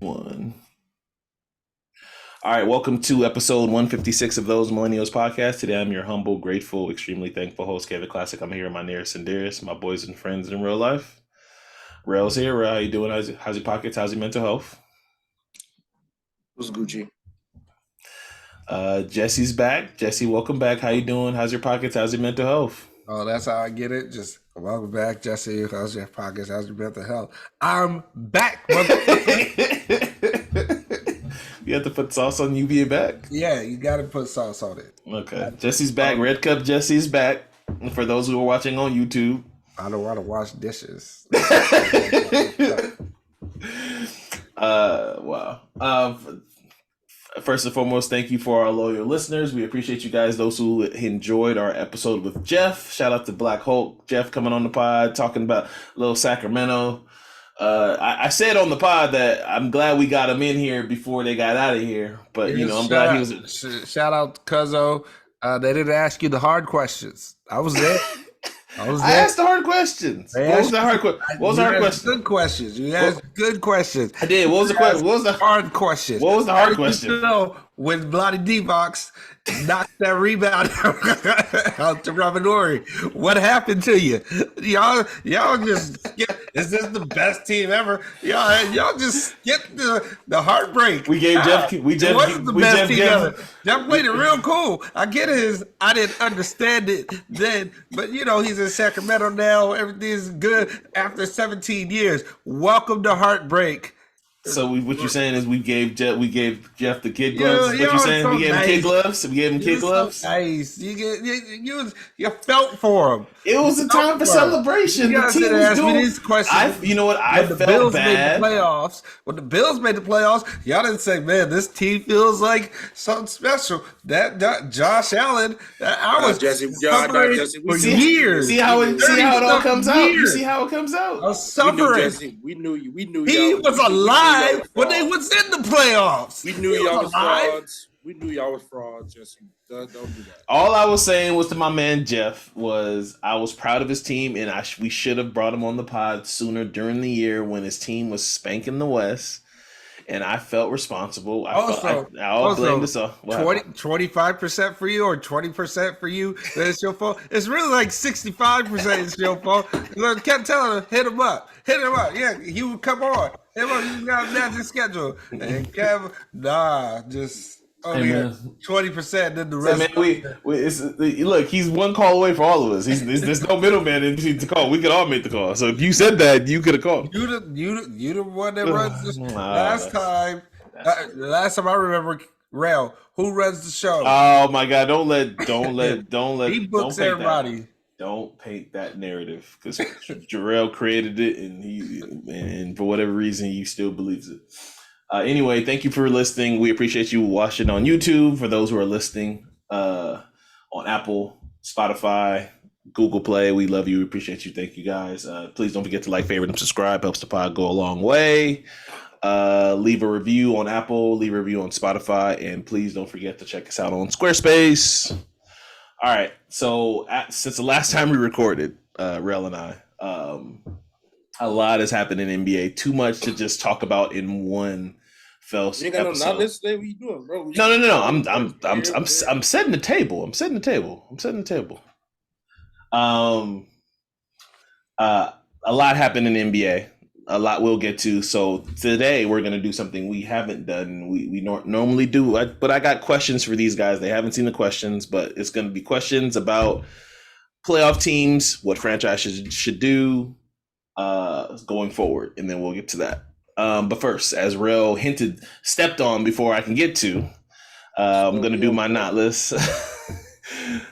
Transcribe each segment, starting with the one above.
One. All right, welcome to episode 156 of Those Millennials podcast. Today I'm your humble, grateful, extremely thankful host, Kevin Classic. I'm here with my nearest and dearest, my boys and friends in real life. Rell's here. Rell, how you doing? How's your pockets? How's your mental health? What's Gucci? Jesse's back. Jesse, welcome back. How you doing? How's your pockets? How's your mental health? Oh, that's how I get it. Just welcome back, Jesse. How's your pockets? How's your mental health? I'm back, motherfucker. You have to put sauce on you being back? Yeah, you got to put sauce on it. Okay. Jesse's back. Red Cup Jesse's back. For those who are watching on YouTube. I don't want to wash dishes. Wow. First and foremost, thank you for our loyal listeners. We appreciate you guys. Those who enjoyed our episode with Jeff. Shout out to Black Hulk. Jeff coming on the pod, talking about little Sacramento. I said on the pod that I'm glad we got him in here before they got out of here. But, I'm glad he was. Shout out to Cuzzo. They didn't ask you the hard questions. I was there. I asked the hard questions. What was the hard question? Good questions. You asked good questions. I did. What was the question? What was the hard question? What was the hard question? When Bloody D-Box knocked that rebound out to Ramadori, what happened to you? Y'all just is this the best team ever? Y'all just get the heartbreak. We gave Jeff. Jeff played it real cool. I get his. I didn't understand it then, but he's in Sacramento now. Everything's good after 17 years. Welcome to heartbreak. So what you're saying is we gave Jeff the kid gloves. What you're saying? We gave him kid gloves. We gave him kid gloves. So nice. You felt for him. It was a time for celebration. You guys didn't ask me these questions. You know what? I felt bad. When the Bills made the playoffs, y'all didn't say, "Man, this team feels like something special." That Josh Allen. I was Jesse. For years. See how it all comes out. You see how it comes out. I was suffering. We knew you. We knew he was alive when they was in the playoffs. We knew y'all was frauds. We knew y'all was frauds, Jesse. Don't do that. All I was saying was to my man Jeff was I was proud of his team, and we should have brought him on the pod sooner during the year when his team was spanking the West, and I felt responsible. I'll blame this off. 25% for you or 20% for you. That's your fault. It's really like 65% is your fault. Kept telling him, hit him up. Yeah, he would come on. Hit him up. You got a magic schedule. And Kevin, just. Oh, yeah, 20%. Then the rest. Look, he's one call away for all of us. There's no middleman in between the call. We could all make the call. So if you said that, you could have called. You the one that runs this. Last time I remember, Rell, who runs the show? Oh my God! Don't let. He books everybody. Don't paint that narrative because Jarrell created it, and for whatever reason, he still believes it. Anyway, thank you for listening. We appreciate you watching on YouTube. For those who are listening on Apple, Spotify, Google Play, we love you. We appreciate you. Thank you, guys. Please don't forget to like, favorite, and subscribe. Helps the pod go a long way. Leave a review on Apple. Leave a review on Spotify. And please don't forget to check us out on Squarespace. All right. So since the last time we recorded, Rell and I, a lot has happened in NBA. Too much to just talk about in one fell episode. You ain't got no knowledge today? What you doing, bro? No. I'm setting the table. A lot happened in the NBA. A lot we'll get to. So today we're gonna do something we haven't done. We normally do. But I got questions for these guys. They haven't seen the questions, but it's gonna be questions about playoff teams, what franchises should do going forward, and then we'll get to that. But first, as Rell stepped on before I can get to, I'm going to do my not list.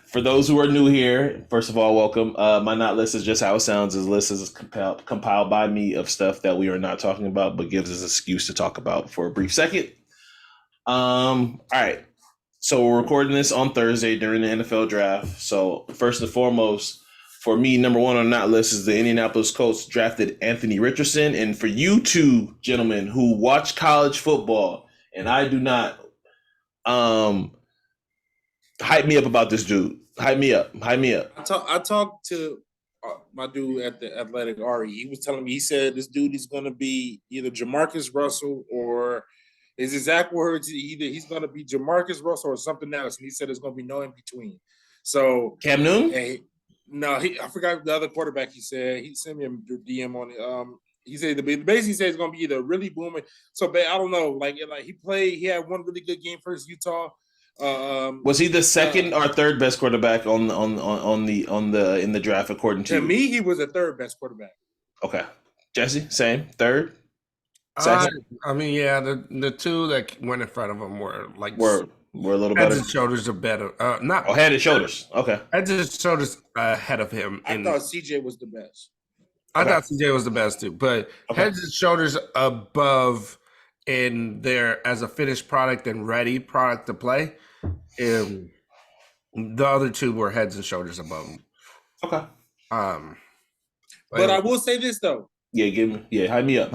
For those who are new here, first of all, welcome. My not list is just how it sounds. This list is compiled by me of stuff that we are not talking about, but gives us an excuse to talk about for a brief second. All right. So we're recording this on Thursday during the NFL draft. So first and foremost, for me, number one on that list is the Indianapolis Colts drafted Anthony Richardson. And for you two gentlemen who watch college football, and I do not, hype me up about this dude. Hype me up. I talked to my dude at the Athletic, Ari, he was telling me, he said this dude is going to be either Jamarcus Russell or his exact words, either he's going to be Jamarcus Russell or something else. And he said there's going to be no in between. So Cam Newton? I forgot the other quarterback he said. He sent me a DM on it. He said basically said it's going to be either really booming. So I don't know. Like he had one really good game versus Utah. Was he the second or third best quarterback in the draft according to me? He was the third best quarterback. Okay, Jesse, same third. Second? I mean, yeah, the two that went in front of him were a little better. Head and shoulders are better. Head and shoulders. Okay, head and shoulders ahead of him. I thought CJ was the best. I thought CJ was the best too, but heads and shoulders above in there as a finished product and ready product to play. The other two were heads and shoulders above him. Okay. But I will say this though. Yeah, hype me up.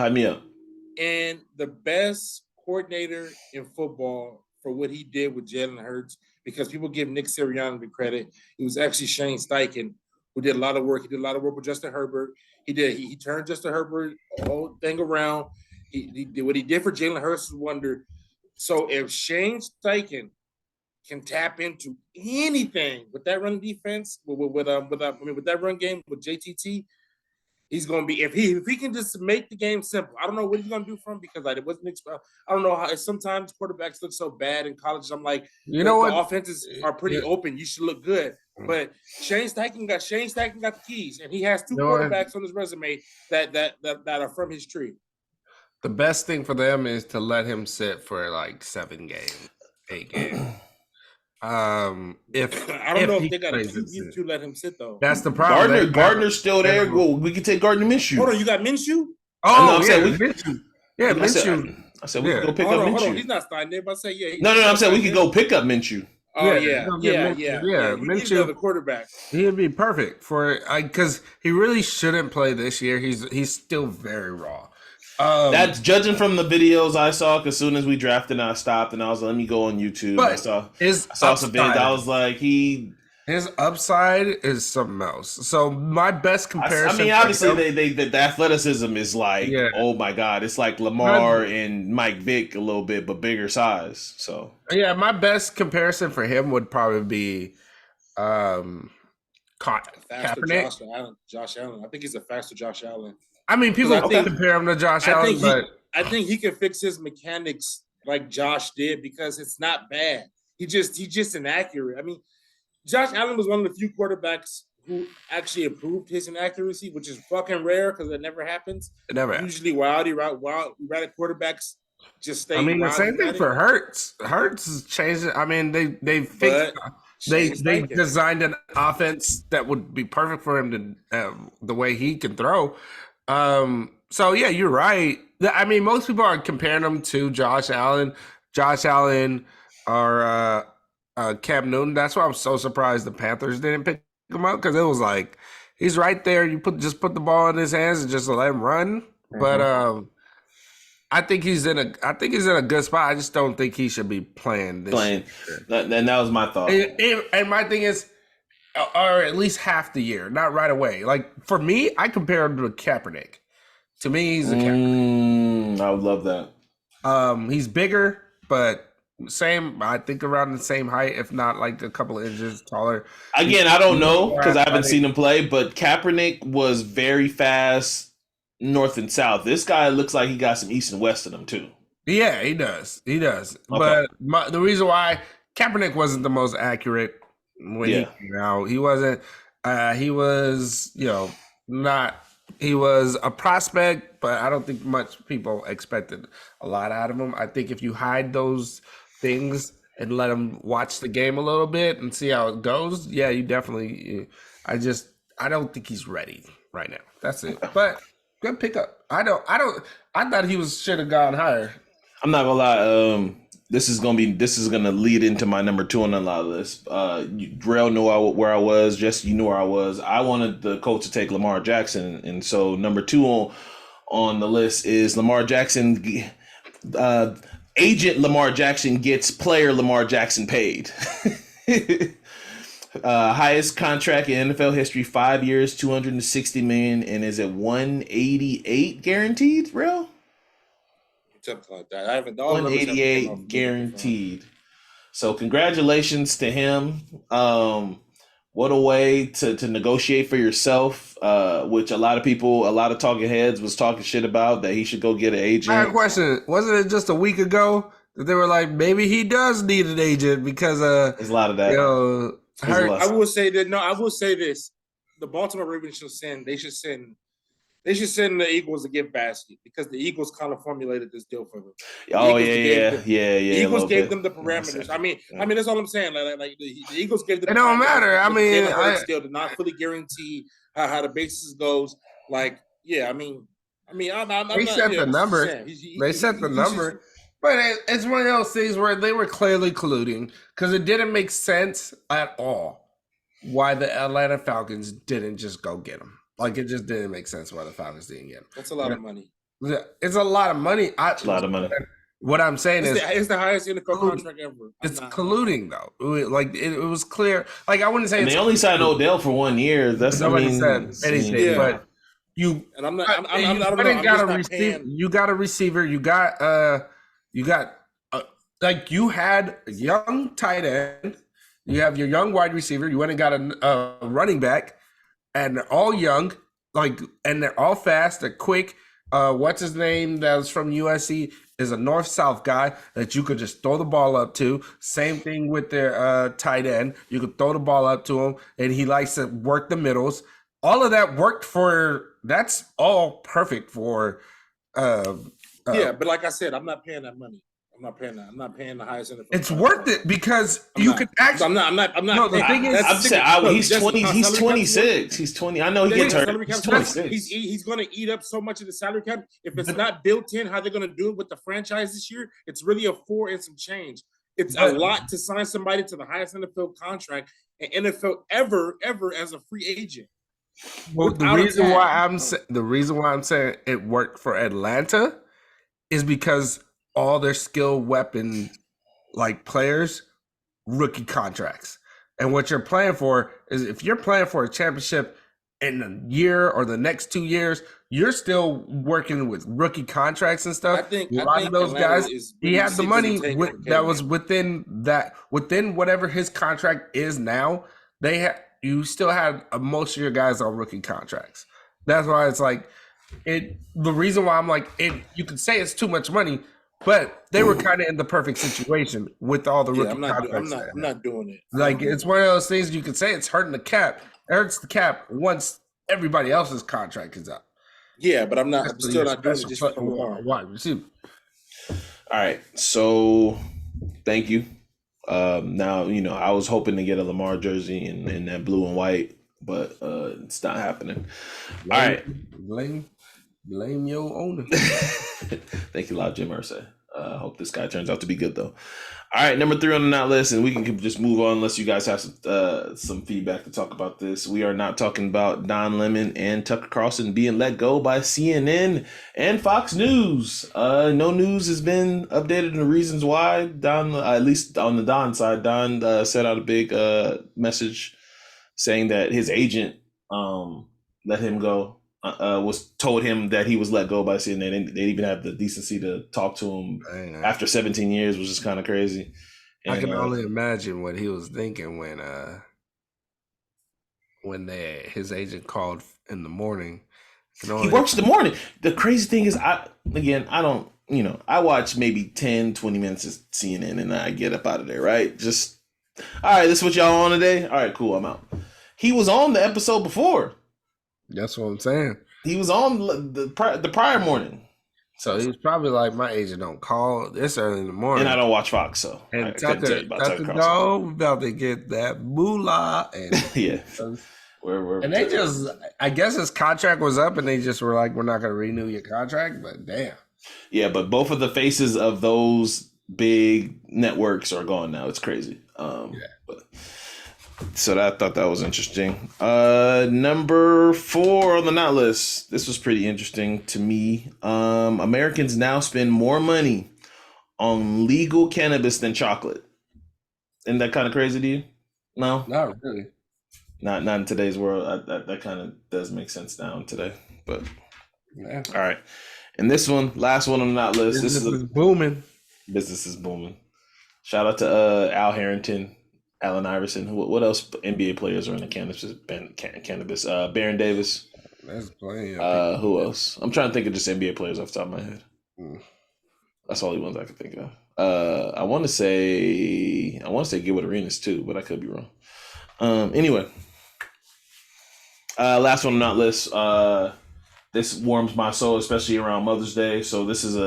And the best coordinator in football for what he did with Jalen Hurts, because people give Nick Sirianni the credit, it was actually Shane Steichen who did a lot of work. He did a lot of work with Justin Herbert. He turned Justin Herbert whole thing around. He did what he did for Jalen Hurts was wonder. So if Shane Steichen can tap into anything with that run defense, with that run game with JTT, he's going to be, if he can just make the game simple. I don't know what he's going to do for him because it wasn't. I don't know how. Sometimes quarterbacks look so bad in college. I'm like, the offenses are pretty open. You should look good. But Shane Steichen got the keys, and he has two quarterbacks on his resume that are from his tree. The best thing for them is to let him sit for like 7 games, 8 games. I don't know if they got to let him sit though. That's the problem. Gardner's still there. Well, we can take Gardner Minshew. Hold on, you got Minshew? Minshew. Yeah, Minshew. I said we can go pick up Minshew. Hold on, he's not starting there. But I say No, I'm saying we could go pick up Minshew. Oh yeah. Minshew, the quarterback. He'd be perfect for because he really shouldn't play this year. He's still very raw. That's judging from the videos I saw. Because as soon as we drafted, I stopped and I was like, let me go on YouTube. I saw some videos. I was like, his upside is something else. So my best comparison. I mean, obviously, the athleticism is like, oh my god, it's like Lamar and Mike Vick a little bit, but bigger size. So yeah, my best comparison for him would probably be Kaepernick. Josh Allen. I think he's a faster Josh Allen. I mean, people compare him to Josh Allen, but I think he can fix his mechanics like Josh did because it's not bad. He's just inaccurate. I mean, Josh Allen was one of the few quarterbacks who actually improved his inaccuracy, which is fucking rare because it never happens. It never happens. Usually, wild quarterbacks just stay. I mean, the same thing for Hurts. Hurts has changed it. I mean, they fixed. They designed an offense that would be perfect for him to the way he can throw. So yeah, you're right. I mean, most people are comparing him to Josh Allen. Josh Allen or Cam Newton. That's why I'm so surprised the Panthers didn't pick him up because it was like he's right there. You put the ball in his hands and just let him run. Mm-hmm. But I think he's in a good spot. I just don't think he should be playing this year. And that was my thought. And my thing is, or at least half the year, not right away. Like for me, I compare him to Kaepernick. To me, he's a Kaepernick. I would love that. He's bigger, but same. I think around the same height, if not like a couple of inches taller. Again, I don't know because I haven't seen him play. But Kaepernick was very fast, north and south. This guy looks like he got some east and west in him too. Yeah, he does. Okay. But the reason why Kaepernick wasn't the most accurate when he came out, he wasn't. He was, not. He was a prospect, but I don't think much people expected a lot out of him. I think if you hide those things and let him watch the game a little bit and see how it goes, yeah, you definitely. I don't think he's ready right now. That's it. But good pickup. I thought he should have gone higher. I'm not gonna lie. This is gonna lead into my number 2 on the list. Rell knew where I was. Jesse, you knew where I was. I wanted the Colts to take Lamar Jackson, and so number 2 on the list is Lamar Jackson. Agent Lamar Jackson gets player Lamar Jackson paid. Highest contract in NFL history, 5 years, 260 million, and is it 188 guaranteed, Rell? Something like that. I haven't. All numbers haven't came off 188 guaranteed. So congratulations to him. What a way to negotiate for yourself, which a lot of talking heads was talking shit about, that he should go get an agent. I have a question. Wasn't it just a week ago that they were like, maybe he does need an agent because There's a lot of that. I will say that. No, I will say this: the Baltimore Ravens should send. They should send the Eagles a gift basket, because the Eagles kind of formulated this deal for them. The Eagles gave them the parameters. I mean, that's all I'm saying. Like the Eagles gave them. It don't matter. I mean, still did not fully guarantee how the basis goes. Like, yeah, they set the number. They set the number. But it's one of those things where they were clearly colluding, because it didn't make sense at all why the Atlanta Falcons didn't just go get him. Like, it just didn't make sense why the Falcons didn't get him. That's a lot of money. It's a lot of money. It's a lot of money. What I'm saying it's the highest NFL contract ever. It's colluding, though. Like, it was clear. Like, I wouldn't say they only signed Odell for 1 year. That's nobody said anything. Yeah. But you and I'm not. I don't know. You got a receiver. You got like, you had a young tight end. You have your young wide receiver. You went and got a running back. And they're all young, and they're all fast, they're quick. What's his name that was from USC is a north-south guy that you could just throw the ball up to. Same thing with their tight end. You could throw the ball up to him, and he likes to work the middles. All of that worked that's all perfect for yeah, but like I said, I'm not paying that money. I'm not paying the highest NFL. It's worth it, because you could actually. I'm not. No, the thing is, he's 20. He's 26. He's 20. I know he gets hurt. He's 26. He's going to eat up so much of the salary cap. If it's not built in, how they're going to do it with the franchise this year? It's really a 4 and some change. It's a lot to sign somebody to the highest NFL contract in NFL ever as a free agent. Well, the reason why I'm saying it worked for Atlanta is because all their skill weapon players, rookie contracts. And what you're playing for is, if you're playing for a championship in a year or the next 2 years, you're still working with rookie contracts and stuff. I think a lot of those Atlanta guys, he had the money that was within whatever his contract is now. You still had most of your guys on rookie contracts. That's why it's the reason why I'm you could say it's too much money, but they were kind of in the perfect situation with all the rookie contracts. I'm not doing it. It's one of those things you could say it's hurting the cap. It hurts the cap once everybody else's contract is up. Yeah, but I'm still not doing it just for Lamar. Wide receiver. All right, so thank you. Now, I was hoping to get a Lamar jersey in that blue and white, but it's not happening. All right. Blame your owner. Thank you a lot, Jim Irsay. I hope this guy turns out to be good, though. All right, number 3 on the not list, and we can just move on unless you guys have some feedback to talk about this. We are not talking about Don Lemon and Tucker Carlson being let go by CNN and Fox News. No news has been updated on the reasons why. Don, at least on the Don side, Don sent out a big message saying that his agent let him go. Told him that he was let go by CNN. They didn't even have the decency to talk to him after 17 years, which is kind of crazy. And, I can only imagine what he was thinking when his agent called in the morning. He works in the morning. The crazy thing is, I watch maybe 10, 20 minutes of CNN and I get up out of there, right? Just, all right, this is what y'all on today? All right, cool, I'm out. He was on the episode before. That's what I'm saying. He was on the prior morning. So he's probably like, my agent don't call this early in the morning. And I don't watch Fox, so and Tucker about to get that moolah. And yeah. And they just, I guess his contract was up and they just were like, we're not going to renew your contract, but damn. Yeah, but both of the faces of those big networks are gone now. It's crazy. So I thought that was interesting. Number 4 on the not list. This was pretty interesting to me. Americans now spend more money on legal cannabis than chocolate. Isn't that kind of crazy to you? No, Not really. not in today's world. That kind of does make sense now today. But Yeah. all right, and this one, last one on that list. This Business is is booming. business is booming. Shout out to Al Harrington, Allen Iverson. What else NBA players are in the cannabis? Baron Davis. There's plenty of people. Who else? I'm trying to think of just NBA players off the top of my head. Mm. That's all the ones I can think of. I want to say Gilbert Arenas too, but I could be wrong. Anyway, last one on that list. This warms my soul, especially around Mother's Day. So this is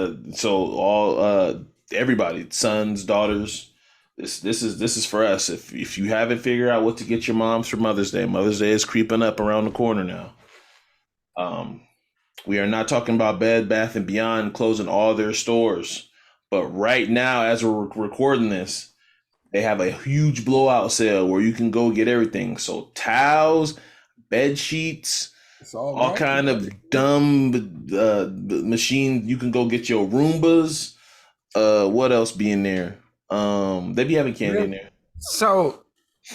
all everybody, sons, daughters. This is for us. If you haven't figured out what to get your moms for Mother's Day is creeping up around the corner now. We are not talking about Bed Bath and Beyond closing all their stores, but right now, as we're recording this, they have a huge blowout sale where you can go get everything. So towels, bed sheets, all kind of dumb machine. You can go get your Roombas. What else be in there? They be having candy in there. So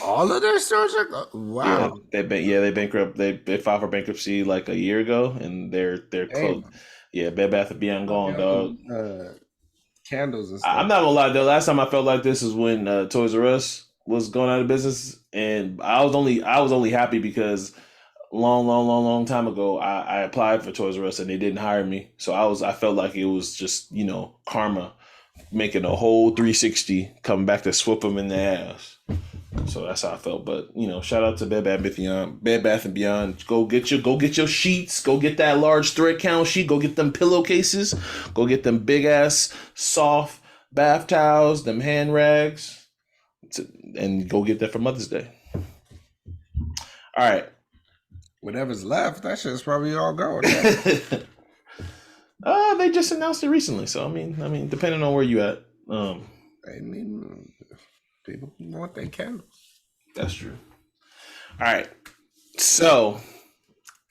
all of their stores are wow. Yeah, they bankrupt. They filed for bankruptcy like a year ago, and they're closed. Yeah, Bed Bath and Beyond gone, dog. Candles and stuff. I'm not gonna lie. The last time I felt like this is when Toys R Us was going out of business, and I was only happy because long time ago I applied for Toys R Us and they didn't hire me, so I felt like it was just karma making a whole 360 coming back to swoop them in the ass. So that's how I felt. But shout out to Bed Bath and Beyond. Go get your sheets. Go get that large thread count sheet. Go get them pillowcases. Go get them big ass soft bath towels. Them hand rags, and go get that for Mother's Day. All right. Whatever's left, that shit's probably all going. They just announced it recently, so I mean, depending on where you at, people know what they can. That's true. All right, so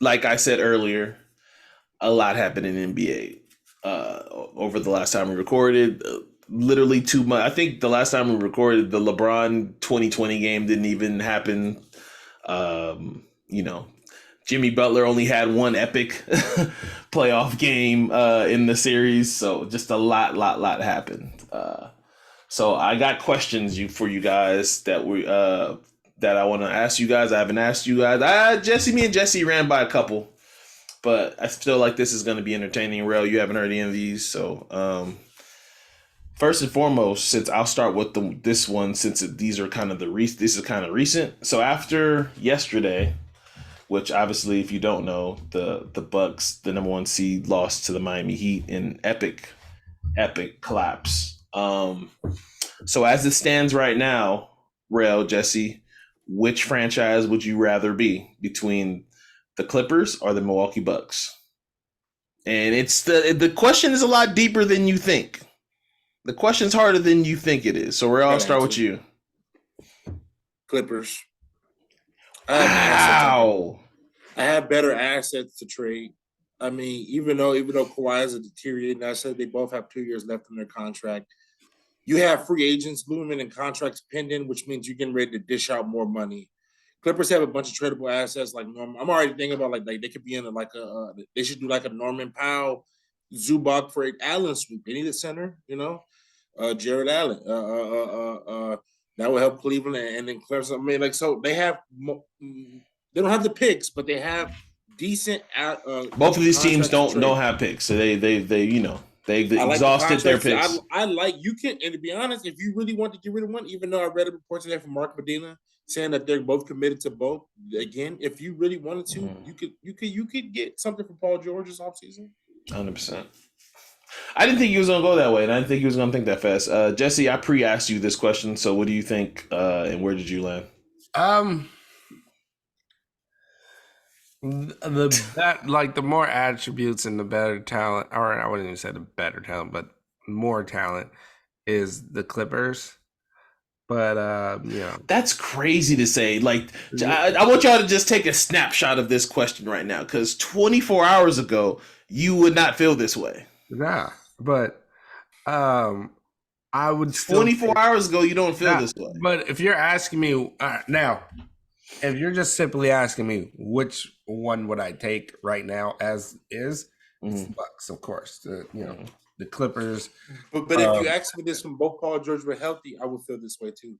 like I said earlier, a lot happened in NBA over the last time we recorded. Literally 2 months. I think the last time we recorded, the LeBron 2020 game didn't even happen. Jimmy Butler only had one epic playoff game in the series, so just a lot happened. So I got questions for you guys that I want to ask you guys. I haven't asked you guys. Me and Jesse ran by a couple, but I feel like this is going to be entertaining. Rell, you haven't heard any of these, so first and foremost, since I'll start with this one, since these are kind of this is kind of recent. So after yesterday, which obviously, if you don't know, the Bucks, the number 1 seed, lost to the Miami Heat in epic collapse. So as it stands right now, Rell, Jesse, which franchise would you rather be between the Clippers or the Milwaukee Bucks? And the question is a lot deeper than you think. The question's harder than you think it is. So Rell, I'll start with you. Clippers. Wow. I have better assets to trade. I mean, even though Kawhi is a deteriorating asset, they both have 2 years left in their contract. You have free agents looming and contracts pending, which means you're getting ready to dish out more money. Clippers have a bunch of tradable assets like Norman. I'm already thinking about like they could be in they should do like a Norman Powell, Zubac for Allen sweep. They need a center, Jared Allen. That will help Cleveland and then Clemson. I mean, so they don't have the picks, but they have decent. Both of these teams don't have picks, so they've exhausted their picks. I like you can, and to be honest, if you really want to get rid of one, even though I read a report today from Mark Medina saying that they're both committed to both. Again, if you really wanted to, you could get something from Paul George this offseason. 100%. I didn't think he was going to go that way, and I didn't think he was going to think that fast. Jesse, I pre-asked you this question, so what do you think, and where did you land? The more attributes and the better talent, or I wouldn't even say the better talent, but more talent is the Clippers. But that's crazy to say. Like, I want y'all to just take a snapshot of this question right now, because 24 hours ago, you would not feel this way. Nah, but I I would still 24 hours ago, you don't feel this way. But if you're asking me now, if you're just simply asking me which one would I take right now as is, it's the Bucks, of course. The Clippers. But if you ask me this when both Paul George were healthy, I would feel this way too.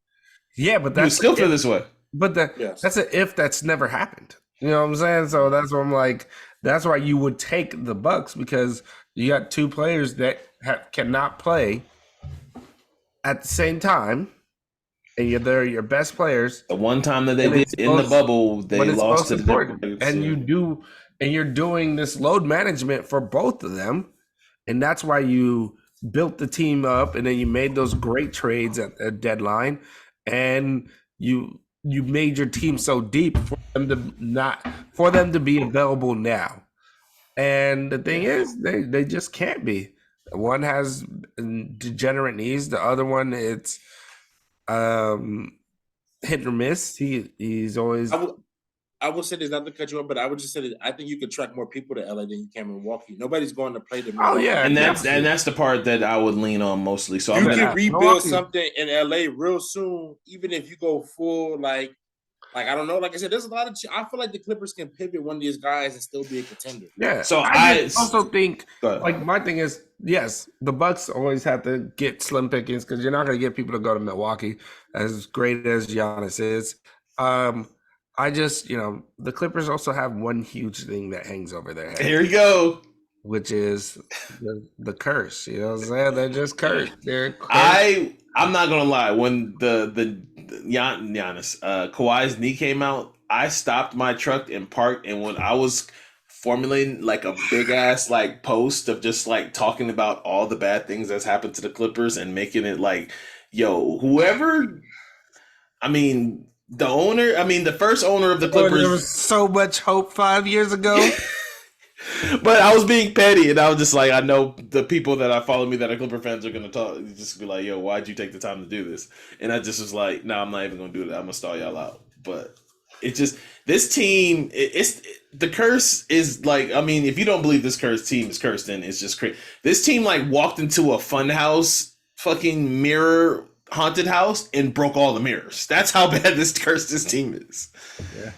Yeah, but you still feel this way. But that's an if that's never happened. You know what I'm saying? So that's what I'm like. That's why you would take the Bucks, because you got two players that cannot play at the same time, and they're your best players. The one time that they did in the bubble, they lost to the Nuggets. And you're doing this load management for both of them, and that's why you built the team up, and then you made those great trades at the deadline, and you made your team so deep for them to be available now. And the thing is, they just can't be. One has degenerate knees. The other one, it's hit or miss. He's always. I would say this, not to cut you off, but I would just say that I think you could track more people to LA than you can Milwaukee. Nobody's going to play the Milwaukee. Oh yeah, and that's the part that I would lean on mostly. So you can rebuild something in LA real soon, even if you go full like I don't know. Like I said, there's a lot of. I feel like the Clippers can pivot one of these guys and still be a contender. Yeah. So I also think, like, my thing is, yes, the Bucks always have to get slim pickings because you're not going to get people to go to Milwaukee, as great as Giannis is. I just, the Clippers also have one huge thing that hangs over their head. Here we go. Which is the curse. You know what I'm saying? They're just cursed. They're cursed. I'm not gonna lie. When the Giannis Kawhi's knee came out, I stopped my truck and parked. And when I was formulating like a big ass like post of just like talking about all the bad things that's happened to the Clippers and making it like, yo, whoever. I mean, the first owner of the Clippers. There was so much hope 5 years ago. But I was being petty, and I was just like, I know the people that follow me that are Clipper fans are going to talk, just be like, yo, why'd you take the time to do this? And I just was like, no, I'm not even going to do that. I'm going to stall y'all out. But it's just, this team, the curse is like, I mean, if you don't believe this team is cursed, then it's just crazy. This team like walked into a funhouse fucking mirror haunted house and broke all the mirrors. That's how bad this team is. Yeah.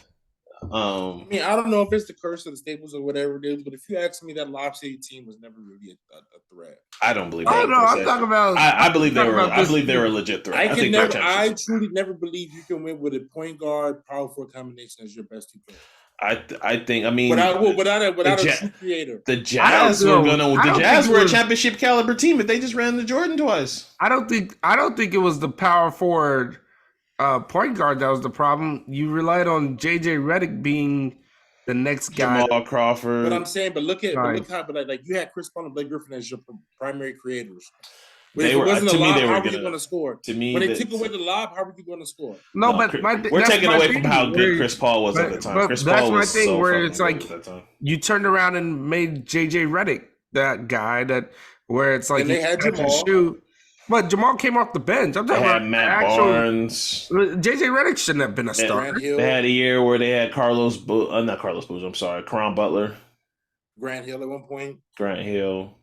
I mean, I don't know if it's the curse of the Staples or whatever it is, but if you ask me, that Lob City team was never really a threat. I don't believe. Oh no, I'm talking about. I believe they were. I believe they were a legit threat. I truly never believe you can win with a point guard, power forward combination as your best two players. I think. I mean, without a true creator. The Jazz were a championship caliber team if they just ran the Jordan twice. I don't think it was the power forward. Point guard that was the problem. You relied on JJ Redick being the next guy. Jamal Crawford. But I'm saying, look how you had Chris Paul and Blake Griffin as your primary creators. When it wasn't a lob, how were you going to score? To me, when they took away the lob, how were you going to score? No, but we're taking away from how good Chris Paul was at the time. Chris Paul was thing so where it's like you turned around and made JJ Redick that guy where it's like they had Jamal. Shoot. But Jamal came off the bench. I'm talking about Matt Barnes. JJ Redick shouldn't have been a starter. They had a year where they had not Carlos Boozer. I'm sorry, Caron Butler. Grant Hill at one point. Grant Hill.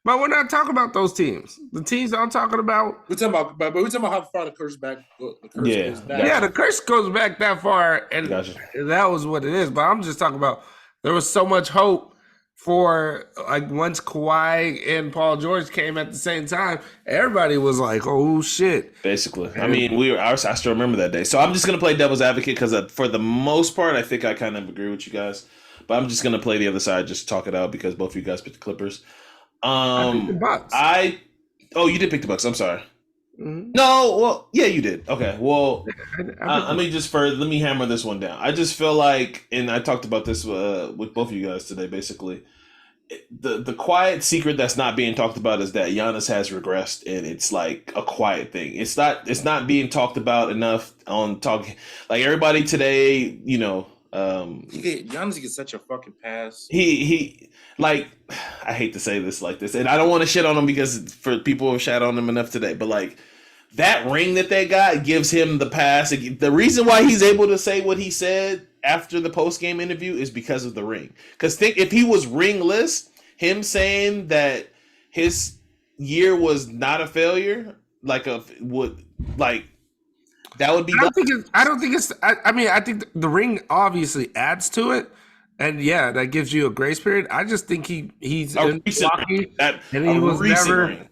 But we're not talking about those teams. The teams I'm talking about. We're talking about how far the curse back. Goes back. Yeah, the curse goes back that far, and that was what it is. But I'm just talking about there was so much hope. For like once Kawhi and Paul George came at the same time, everybody was like, "Oh shit!" Basically, I mean, I still remember that day. So I'm just gonna play devil's advocate because for the most part, I think I kind of agree with you guys. But I'm just gonna play the other side, just talk it out because both of you guys picked the Clippers. I picked the Bucks. You did pick the Bucks. I'm sorry. Mm-hmm. No, well, yeah, you did. Okay, well, let me hammer this one down. I just feel like, and I talked about this with both of you guys today. Basically, the quiet secret that's not being talked about is that Giannis has regressed, and it's like a quiet thing. It's not being talked about enough on talking. Like everybody today, Giannis gets such a fucking pass. He like, I hate to say this like this, and I don't want to shit on him because for people have shat on him enough today, but like that ring that they got gives him the pass. The reason why he's able to say what he said after the post-game interview is because of the ring. Because if he was ringless, him saying that his year was not a failure, like a would like that would be. I don't think it's. I mean, I think the ring obviously adds to it, and yeah, that gives you a grace period. I just think he's in Milwaukee, and he was never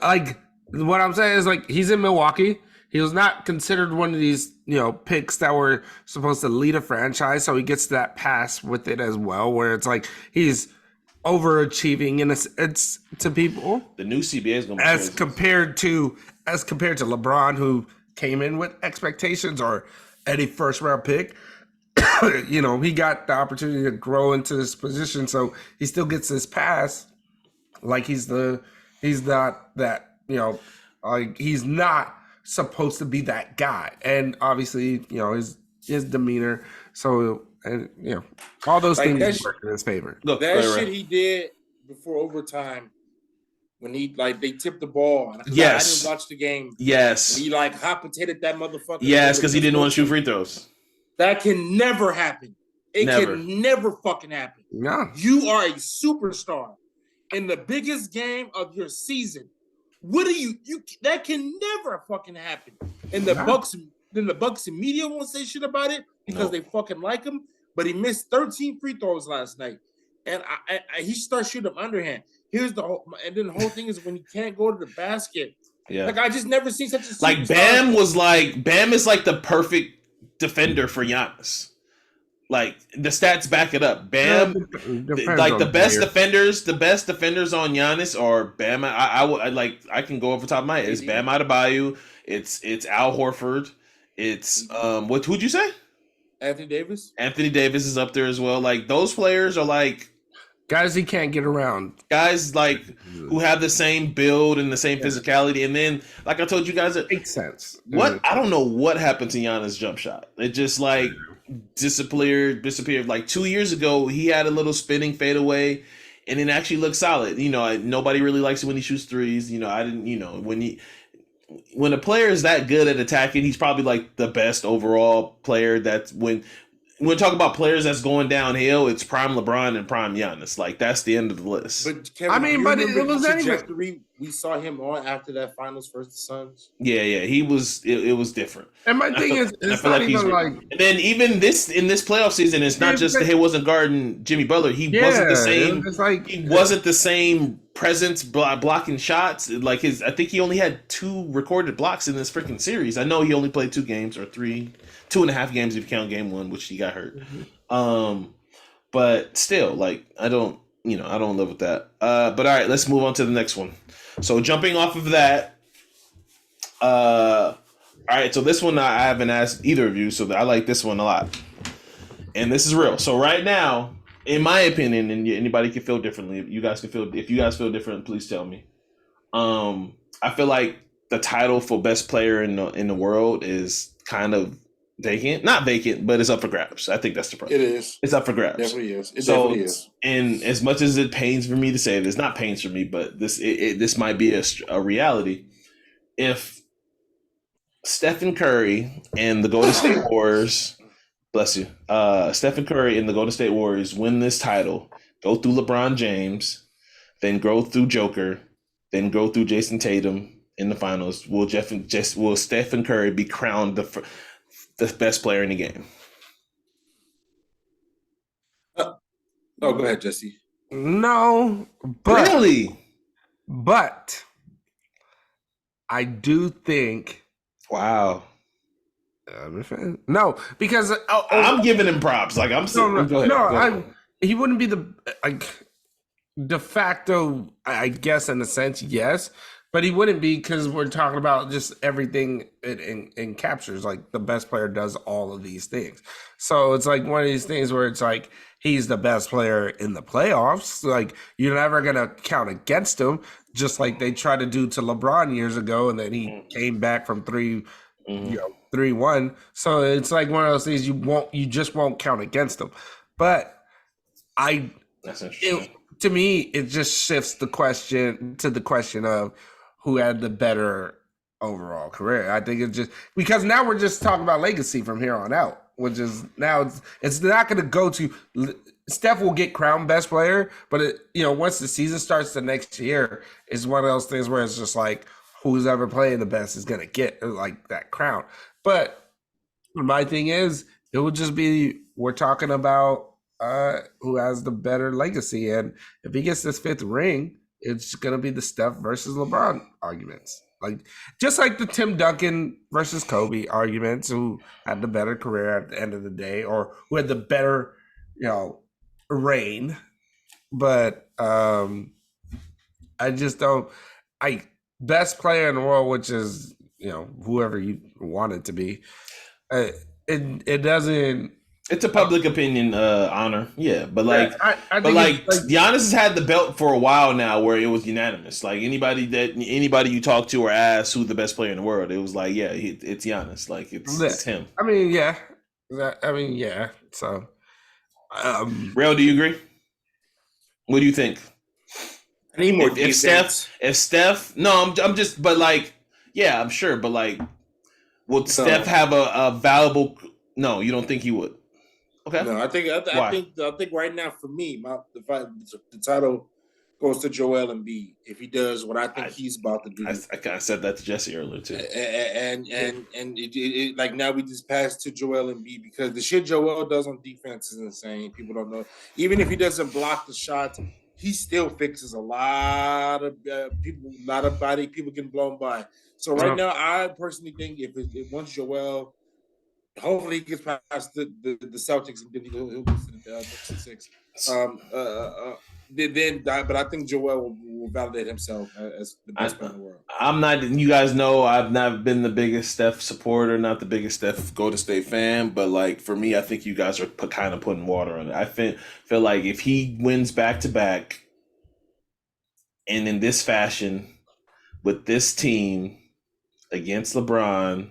like. What I'm saying is like he's in Milwaukee. He was not considered one of these, picks that were supposed to lead a franchise. So he gets that pass with it as well, where it's like he's overachieving in it's to people. The new CBA is going to be as compared to LeBron, who came in with expectations, or any first round pick. He got the opportunity to grow into this position, so he still gets his pass. Like he's not that, like he's not supposed to be that guy, and obviously his demeanor, so and all those things work in his favor. That shit he did before overtime when they tipped the ball. Yes, I didn't watch the game. Yes, he hot potatoed that motherfucker. Yes, because he didn't want to shoot free throws. That can never happen. It can never fucking happen. No, you are a superstar in the biggest game of your season. What do you that can never fucking happen. And the Bucks and media won't say shit about it because they fucking like him. But he missed 13 free throws last night, and he starts shooting them underhand. Here's the whole, and then the whole thing is when he can't go to the basket. Yeah, like I just never seen such a like Bam was like Bam is like the perfect defender for Giannis. Like the stats back it up. Bam, like the best defenders on Giannis are Bam. I can go over the top of my head. It's Bam Adebayo. It's Al Horford. It's who'd you say? Anthony Davis. Anthony Davis is up there as well. Like those players are like guys he can't get around. Guys like who have the same build and the same physicality. And then, like I told you guys, it makes sense. I don't know what happened to Giannis' jump shot. It just like disappeared. Like 2 years ago, he had a little spinning fadeaway, and it actually looked solid. Nobody really likes it when he shoots threes. I didn't. When a player is that good at attacking, he's probably like the best overall player. That's when we talk about players that's going downhill, it's prime LeBron and prime Giannis. Like that's the end of the list. But Kevin, it was the trajectory we saw him on after that finals versus the Suns. Yeah, he was. It was different. And my thing is, it's not even like. And then even in this playoff season, it's not just that he wasn't guarding Jimmy Butler. He wasn't the same. He wasn't the same presence blocking shots. Like I think he only had 2 recorded blocks in this freaking series. I know he only played 2 games or 2.5 games if you count game 1, which he got hurt. But still, like I don't live with that. But all right, let's move on to the next one. So jumping off of that, all right. So this one I haven't asked either of you, so I like this one a lot. And this is real. So right now, in my opinion, and anybody can feel differently. If you guys feel different, please tell me. I feel like the title for best player in the world is kind of vacant. Not vacant, but it's up for grabs. I think that's the problem. It is. It's up for grabs. Definitely is. It definitely is. And as much as it pains for me to say this, not pains for me, but this might be a reality. If Stephen Curry and the Golden State Warriors, bless you, Stephen Curry and the Golden State Warriors win this title, go through LeBron James, then go through Joker, then go through Jason Tatum in the finals, will Stephen Curry be crowned the best player in the game? Go ahead, Jesse. No, but really, but I do think. Wow. No, because I'm giving him props. Like I'm saying, go ahead. He wouldn't be the de facto, I guess, in a sense, yes. But he wouldn't be because we're talking about just everything in captures. Like the best player does all of these things. So it's like one of these things where it's like he's the best player in the playoffs. Like you're never going to count against him, just like they tried to do to LeBron years ago. And then he came back from 3-1. So it's like one of those things you just won't count against him. But that's interesting. To me, it just shifts the question to the question of who had the better overall career. I think it's just because now we're just talking about legacy from here on out, which is now it's not going to go to Steph will get crowned best player, but once the season starts the next year, it's one of those things where it's just like who's ever playing the best is gonna get like that crown. But my thing is, it would just be we're talking about who has the better legacy, and if he gets this 5th ring, it's gonna be the Steph versus LeBron arguments, like just like the Tim Duncan versus Kobe arguments, who had the better career at the end of the day, or who had the better, reign. But I just don't. Best player in the world, which is whoever you want it to be. It doesn't. It's a public opinion honor, yeah. But like, I but think like, it's Giannis has had the belt for a while now, where it was unanimous. Like anybody you talk to or ask who's the best player in the world, it was like, yeah, it's Giannis. Like it's him. I mean, yeah. So, Rell, do you agree? What do you think? I need more If Steph, no, I'm just, but like, yeah, I'm sure, but like, will Steph have a valuable? No, you don't think he would? Okay. No, I think right now for me, the title goes to Joel Embiid if he does what I think he's about to do. I kind of said that to Jesse earlier too. And it like now we just passed to Joel Embiid because the shit Joel does on defense is insane. People don't know. Even if he doesn't block the shots, he still fixes a lot of people, a lot of people getting blown by. So right now, I personally think if once Joel, hopefully he gets past the Celtics and then he'll get to the Six. But I think Joel will validate himself as the best player in the world. I'm not. You guys know I've not been the biggest Steph supporter, not the biggest Steph Golden State fan. But like for me, I think you guys are kind of putting water on it. I feel like if he wins back to back, and in this fashion, with this team against LeBron,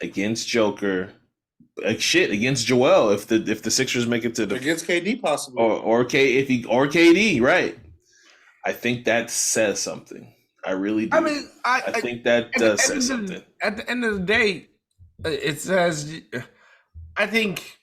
against Joker, against Joel, if the Sixers make it to the against KD possibly or KD, right? I think that says something. I really do. I mean, I think that does say something. At the end of the day, it says. I think.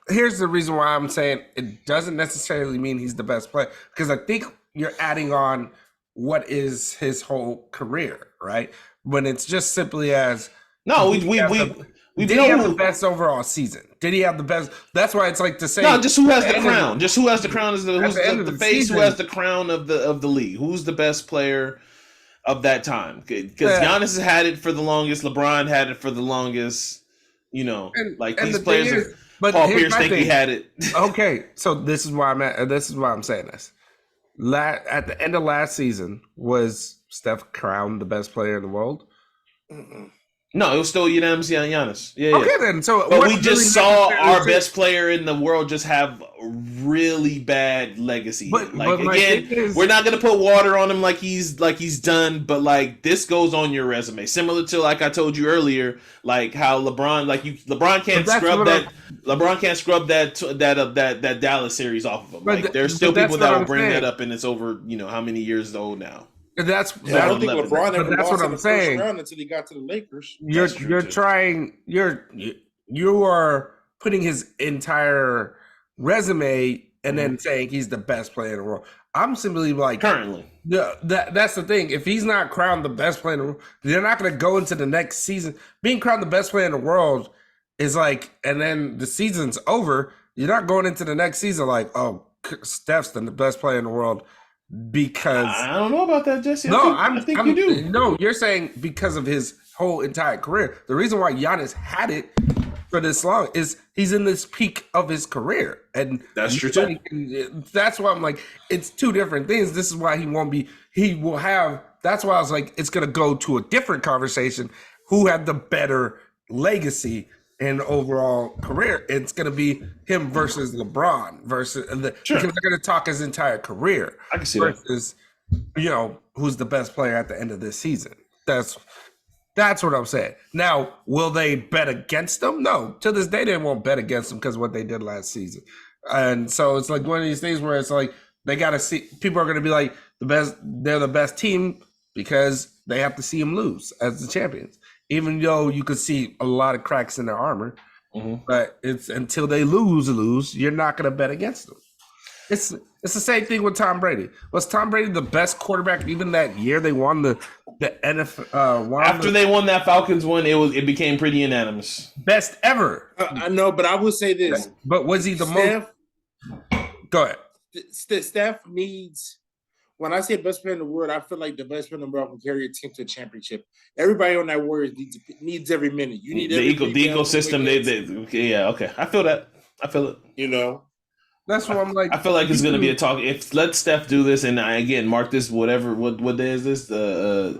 Here's the reason why I'm saying it doesn't necessarily mean he's the best player, because I think you're adding on what is his whole career, right? When it's just simply as no, did he have the best overall season? Did he have the best? That's why it's like to say no. Just who has the crown? Just who has the crown is who's the face? Season, who has the crown of the league? Who's the best player of that time? Because Giannis has had it for the longest. LeBron had it for the longest. These players. Paul Pierce think he had it. Okay, so this is why I'm saying this. At the end of last season, was Steph crowned the best player in the world? No, it was still unanimous Giannis. Yeah. Okay, then. So, but we just saw our best player in the world just have really bad legacy. But again, we're not gonna put water on him like he's done. But like this goes on your resume, similar to like I told you earlier, like how LeBron can't scrub that Dallas series off of him. Like there's still people that will bring that up, and it's over. How many years old now? I don't think LeBron ever lost in the first round until he got to the Lakers. You are putting his entire resume and then saying he's the best player in the world. I'm simply like currently. That's the thing. If he's not crowned the best player in the world, they're not going to go into the next season. Being crowned the best player in the world is like, and then the season's over. You're not going into the next season like, oh, Steph's the best player in the world. Because I don't know about that, Jesse. I think you do. No, you're saying because of his whole entire career. The reason why Giannis had it for this long is he's in this peak of his career, and that's true too. That's why I'm like, it's two different things. This is why he won't be. He will have. That's why I was like, it's gonna go to a different conversation. Who had the better legacy and overall career? It's going to be him versus LeBron because they're going to talk his entire career. I can see versus, who's the best player at the end of this season. That's what I'm saying. Now, will they bet against them? No. To this day, they won't bet against them because of what they did last season. And so it's like one of these things where it's like they got to see. People are going to be like they're the best team because they have to see them lose as the champions. Even though you could see a lot of cracks in their armor, but it's until they lose, you're not going to bet against them. It's the same thing with Tom Brady. Was Tom Brady the best quarterback even that year they won the NFL? After they won that Falcons one, it became pretty unanimous. Best ever. I know, but I will say this. But was he the most? Go ahead. Steph needs. When I say best player in the world, I feel like the best player in the world can carry a team to a championship. Everybody on that Warriors needs every minute. You need the ecosystem. Okay. I feel that. I feel it. You know, that's what I'm like. I feel like it's going to be a talk. If let Steph do this, and again mark this whatever. What day is this?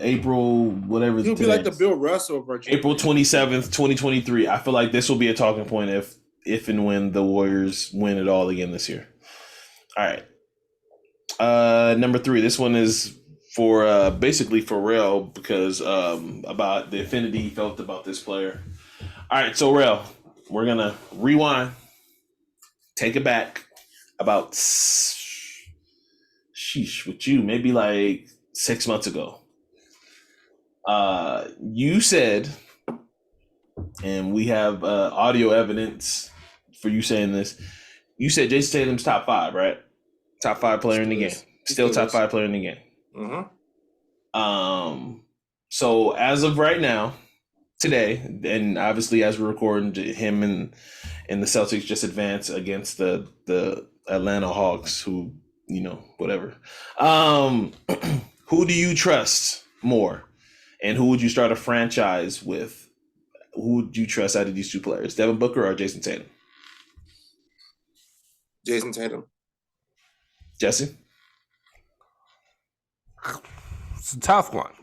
April whatever. He'll be like the Bill Russell of Virginia. April 27th, 2023. I feel like this will be a talking point if and when the Warriors win it all again this year. All right. Number 3. This one is for basically for Rell because about the affinity he felt about this player. All right, so Rell, we're gonna rewind, take it back about with you maybe like 6 months ago. You said, and we have audio evidence for you saying this. You said Jason Tatum's top 5, right? Top 5 player in the game. Still top 5 player in the game. Mm-hmm. So as of right now, today, and obviously as we're recording, him and the Celtics just advanced against the Atlanta Hawks, who, whatever. Who do you trust more? And who would you start a franchise with? Who would you trust out of these 2 players, Devin Booker or Jason Tatum? Jason Tatum. Jesse? It's a tough one.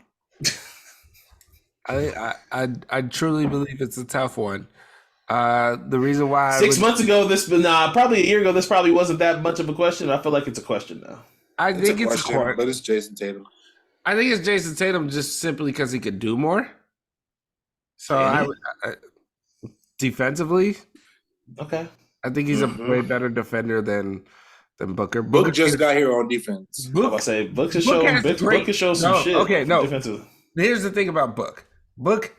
I truly believe it's a tough one. The reason why 6 months ago, probably a year ago, this probably wasn't that much of a question. I feel like it's a question now. I think it's a question, but it's Jason Tatum. I think it's Jason Tatum just simply because he could do more. So I defensively, okay, I think he's a way better defender than Booker. Book just got here on defense. Book can show some shit. Okay, no. Defensive. Here's the thing about Book. Book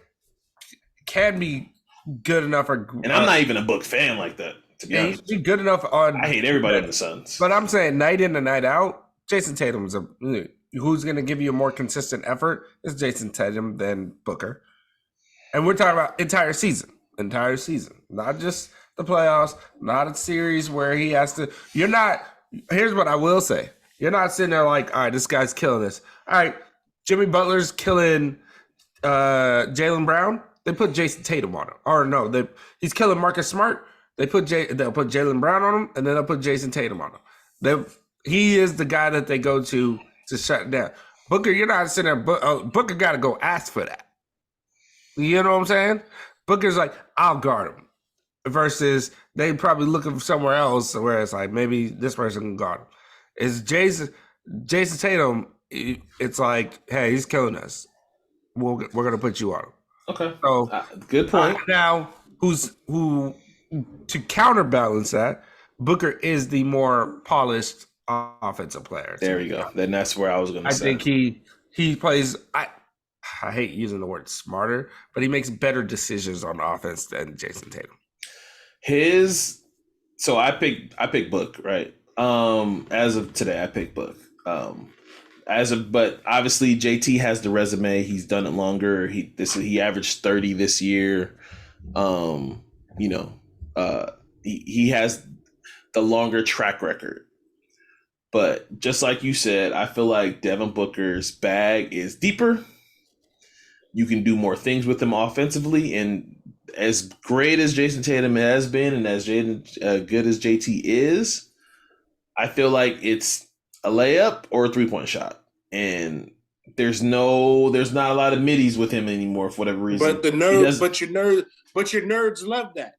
can be good enough for, and I'm not even a Book fan like that. To be honest, he's good enough on. I hate everybody on the Suns, but I'm saying night in and night out, Jason Tatum's who's going to give you a more consistent effort is Jason Tatum than Booker, and we're talking about entire season, not just the playoffs, not a series where he has to. You're not. Here's what I will say: you're not sitting there like, all right, this guy's killing this. All right, Jimmy Butler's killing Jaylen Brown. They put Jason Tatum on him, or no, he's killing Marcus Smart. They'll put Jaylen Brown on him, and then they'll put Jason Tatum on him. He is the guy that they go to shut down. Booker, you're not sitting there. Booker got to go ask for that. You know what I'm saying? Booker's like, I'll guard him. Versus they probably looking for somewhere else where it's like maybe this person can guard him. It's Jason Tatum. It's like, hey, he's killing us. We're gonna put you on him. Okay. So good point. Now, who to counterbalance that? Booker is the more polished offensive player. There you go. Then that's where I was going to say. I think he plays. I hate using the word smarter, but he makes better decisions on offense than Jason Tatum. So I picked Book, right? As of today, I picked Book. But obviously JT has the resume. He's done it longer. He averaged 30 this year. He has the longer track record. But just like you said, I feel like Devin Booker's bag is deeper. You can do more things with him offensively, and as great as Jason Tatum has been, and as good as JT is, I feel like it's a layup or a 3-point shot, and there's not a lot of middies with him anymore for whatever reason. But your nerds love that.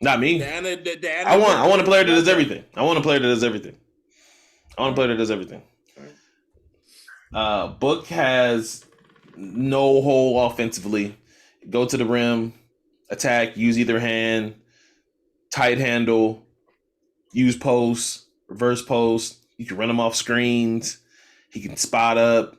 Not me. I want a player that does everything. Book has no hole offensively. Go to the rim, attack, use either hand, tight handle, use post, reverse post. You can run him off screens. He can spot up.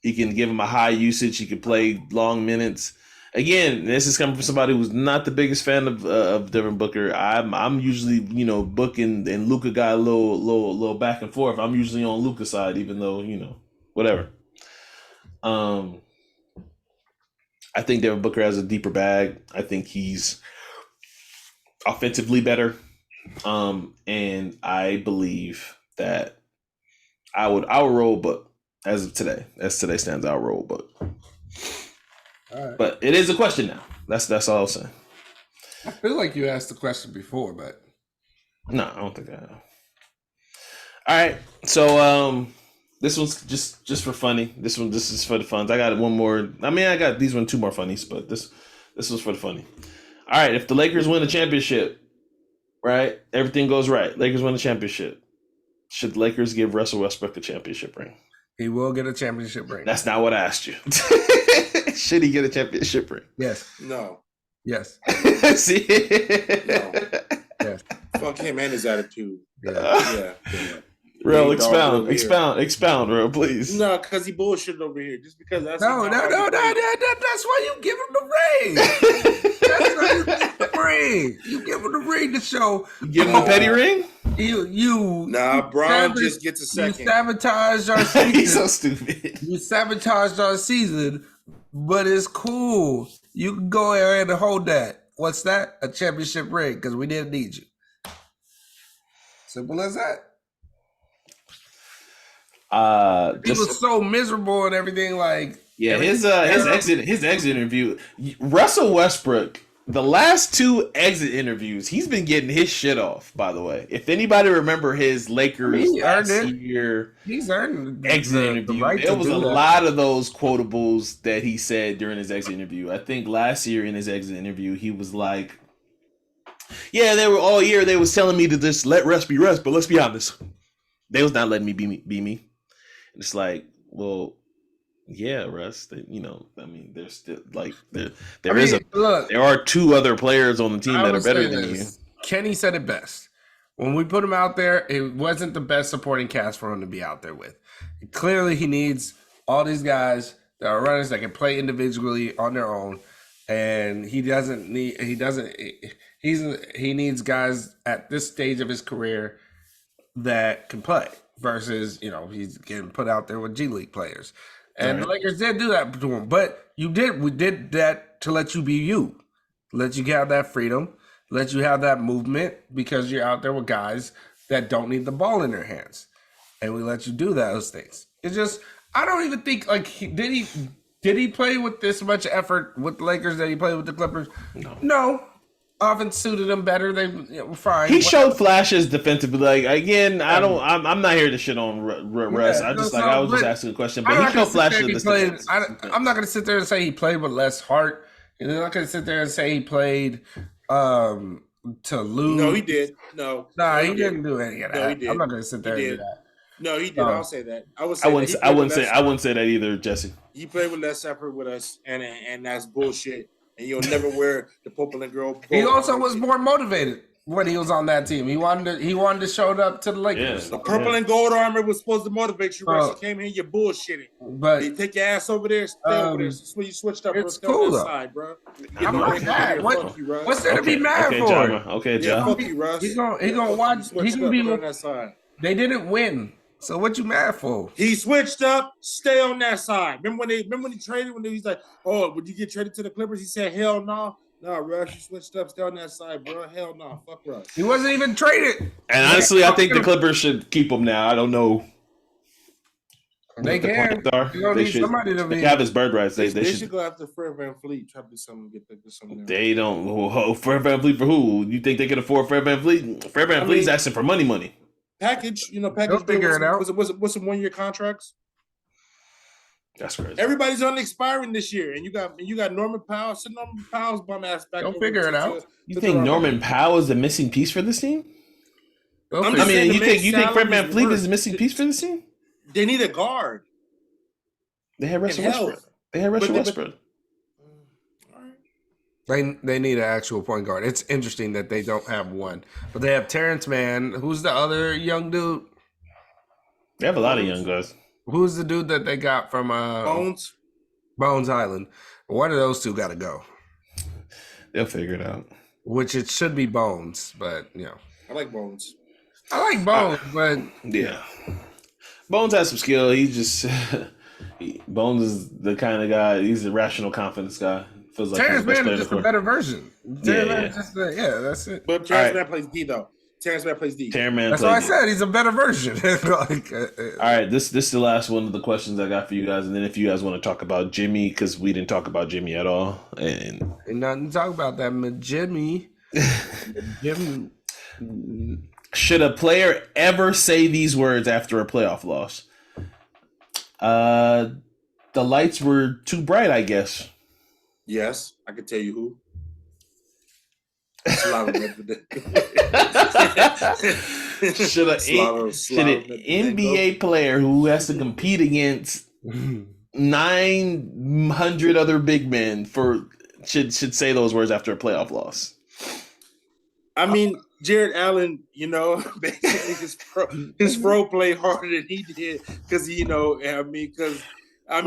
He can give him a high usage. He can play long minutes. again, this is coming from somebody who's not the biggest fan of Devin Booker. I'm usually Booking and Luka got a little back and forth. I'm usually on Luka's side, even though whatever. I think Devin Booker has a deeper bag. I think he's offensively better. And I believe that I would roll Book as today stands, I'll roll Book. All right. But it is a question now. That's all I'm saying. I feel like you asked the question before, but No, I don't think I have. All right, so this one's just for funny. This is for the funs. I got one more. I mean, I got these two more funnies, but this was for the funny. All right, if the Lakers win the championship, right, everything goes right. Lakers win the championship. Should the Lakers give Russell Westbrook a championship ring? he will get a championship ring. That's not what I asked you. Should he get a championship ring? Yes. No. Yes. See? No. Yes. Fuck him and his attitude. Yeah. Yeah. Real, Big dog expound, Real, please. No, because he bullshitted over here. Just because that's No. That's why you give him the ring. That's why you give him the ring. You give him the ring to show. Give him the petty ring? Nah, Braun just gets a second. You sabotaged our season. He's so stupid. You sabotaged our season, but it's cool. You can go ahead and hold that. What's that? A championship ring, because we didn't need you. Simple as that. He was so miserable and everything. Like, yeah, his exit interview. Russell Westbrook, the last 2 exit interviews, he's been getting his shit off. By the way, if anybody remember his Lakers last year, he's earned exit interview. Right, there was a lot of those quotables that he said during his exit interview. I think last year in his exit interview, he was like, "Yeah, they were all year. They was telling me to just let Russ be Russ, but let's be honest, they was not letting me be me." It's like, well, yeah, Russ. I mean, there's still like there are 2 other players on the team that are better than you. Kenny said it best. When we put him out there, it wasn't the best supporting cast for him to be out there with. Clearly, he needs all these guys that are runners that can play individually on their own, and he needs guys at this stage of his career that can play. Versus, he's getting put out there with G League players. And the Lakers did do that to him. But we did that to let you be you. Let you have that freedom. Let you have that movement because you're out there with guys that don't need the ball in their hands. And we let you do those things. It's just, I don't even think, did he play with this much effort with the Lakers that he played with the Clippers? No. Offense suited him better. They were fine. He showed flashes defensively. Like again, I'm not here to shit on Russ. I was just asking a question, but he showed flashes. I'm not going to sit there and say he played with less heart. And I'm not going to sit there and say he played to lose. No, he did. No, he didn't do any of that. No, he did. I'm not going to sit there and do that. No, he did. I'll say that. I wouldn't say that either, Jesse. He played with less effort with us, and that's bullshit. And you'll never wear the purple and girl. He also was more motivated when he was on that team. He wanted to show up to the Lakers. The purple and gold armor was supposed to motivate you. Russ. You came here, you're bullshitting. But you take your ass over there, stay over there. That's when you switched up. It's cool though. Side, bro. I'm not mad. What's there to be mad for? Okay, John. Fuck you, Russ. He gonna watch. He can be on that side. They didn't win. So what you mad for? He switched up. Stay on that side. Remember when he traded? When he was like, "Oh, would you get traded to the Clippers?" He said, "Hell no, Russ. You switched up. Stay on that side, bro. Hell no, fuck Russ." He wasn't even traded. And honestly, I think the Clippers should keep him now. I don't know. They can. They should. They have his bird rights. They should go after Fred VanVleet. Try to do something. Get something. They don't. Fred VanVleet for who? You think they can afford Fred VanVleet? Fred VanVleet's asking for money. Package. They'll figure it out. What's some 1-year contracts? That's crazy. Everybody's on expiring this year, and you got Norman Powell. Send Norman Powell's bum ass back. They'll figure it out. You think Norman Powell is a missing piece for this team? You think Fred VanVleet is a missing piece for this team? They need a guard. They had Russell Westbrook. They need an actual point guard. It's interesting that they don't have one, but they have Terrence Mann. Who's the other young dude? They have a lot of young guys. Who's the dude that they got from Bones? Bones Island. One of those two got to go. They'll figure it out. Which it should be Bones, but I like Bones. I like Bones, but yeah. Bones has some skill. He just Bones is the kind of guy. He's a rational confidence guy. Feels like Terrence Mann is just a better version. That's it. But Terrence Mann plays D though. Terrence Mann plays D. That's why I said he's a better version. All right, this is the last one of the questions I got for you guys, and then if you guys want to talk about Jimmy, because we didn't talk about Jimmy at all, and ain't nothing to talk about that, Jimmy. Jimmy. Should a player ever say these words after a playoff loss? The lights were too bright, I guess. Yes, I can tell you who. Should an NBA player who has to compete against 900 other big men should say those words after a playoff loss? I mean, Jared Allen, basically his pro played harder than he did because what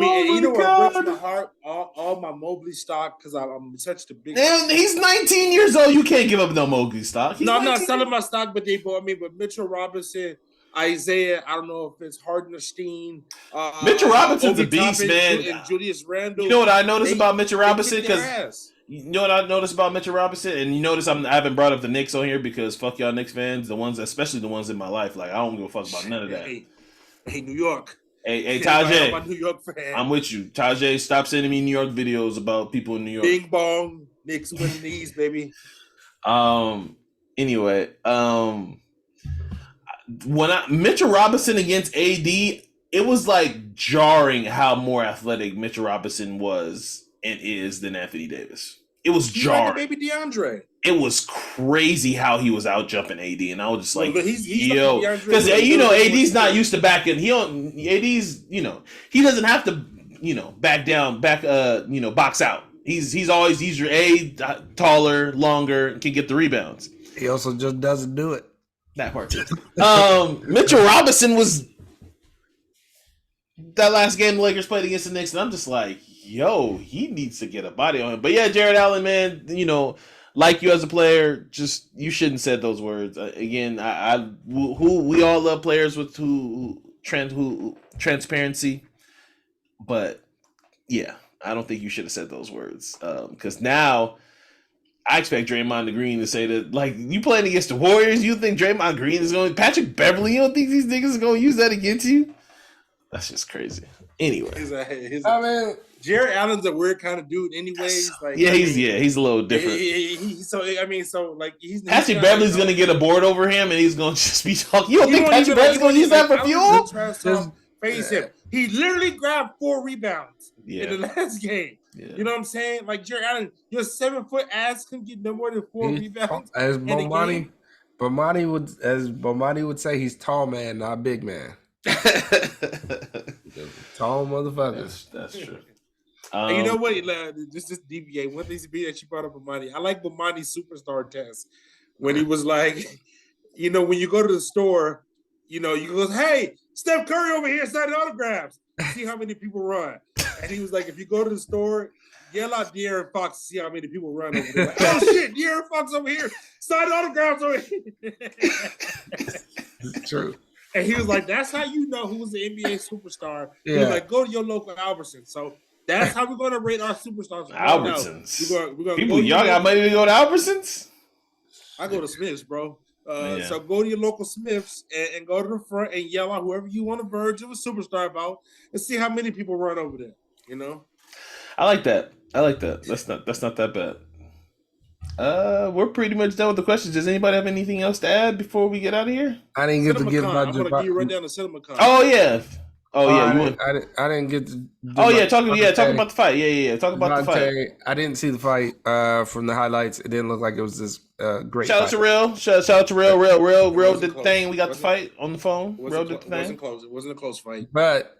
breaks my heart? All my Mobley stock because I'm such the big. Damn, he's 19 years old. You can't give up no Mobley stock. No, I'm not selling my stock, but they bought me. But Mitchell Robinson, Isaiah, I don't know if it's Hardenstein. Mitchell Robinson's a beast, man. And Julius Randle. You know what I noticed about Mitchell Robinson? Because you know what I noticed about Mitchell Robinson, and you notice I haven't brought up the Knicks on here because fuck y'all Knicks fans, especially the ones in my life. Like I don't give a fuck about none of that. Hey, New York. Hey, Tajay, I'm a New York fan. I'm with you. Tajay, stop sending me New York videos about people in New York. Bing bong, Knicks winning the East, baby. Anyway, Mitchell Robinson against AD, it was like jarring how more athletic Mitchell Robinson was and is than Anthony Davis. It was jarring. Like baby DeAndre. It was crazy how he was out jumping AD, and I was just like, he's yo, because AD's not used to backing. He doesn't have to, box out. He's your taller, longer, and can get the rebounds. He also just doesn't do it. That part too. Mitchell Robinson was that last game the Lakers played against the Knicks, and I'm just like, yo, he needs to get a body on him. But yeah, Jared Allen, man, like you as a player, just you shouldn't have said those words. Again, we all love players with transparency, but yeah, I don't think you should have said those words because now I expect Draymond Green to say that, like, you playing against the Warriors, you think Draymond Green is going to Patrick Beverly? You don't think these niggas are going to use that against you? That's just crazy. Anyway, Jared Allen's a weird kind of dude, anyways. Like, he's a little different. Patrick Beverly's gonna get a board over him, and he's gonna just be talking. You don't think Patrick Beverly's gonna use that for fuel? Face him. He literally grabbed 4 rebounds in the last game. Yeah. You know what I'm saying? Like Jared Allen, your 7-foot ass can get no more than 4 rebounds. As Bomani would say, he's tall man, not big man. Tall motherfuckers. That's true. And you know what? Just deviate. One thing that you brought up, Bomani. I like Bomani's superstar test when he was like, when you go to the store, you go, hey, Steph Curry over here signing autographs. See how many people run. And he was like, if you go to the store, yell out De'Aaron Fox to see how many people run over there. Like, oh shit, De'Aaron Fox over here, signing autographs over here. It's true. And he was like, that's how you know who was the NBA superstar. Yeah. He was like, go to your local Albertsons. So that's how we're going to rate our superstars. Albertsons. Y'all got money to go to Albertsons? I go to Smith's, bro. So go to your local Smith's and go to the front and yell out whoever you want to verge of a superstar about and see how many people run over there. I like that. That's not that bad. We're pretty much done with the questions. Does anybody have anything else to add before we get out of here? I didn't get to give my. I'm gonna give you right down to CinemaCon. Oh yeah. I didn't get to. Talk about the fight. Yeah. Talk about the fight. I didn't see the fight from the highlights. It didn't look like it was this great. Shout out to Rell. Shout out to Rell. Rell did the thing. We got the fight on the phone. Rell did the thing. It wasn't close. It wasn't a close fight. But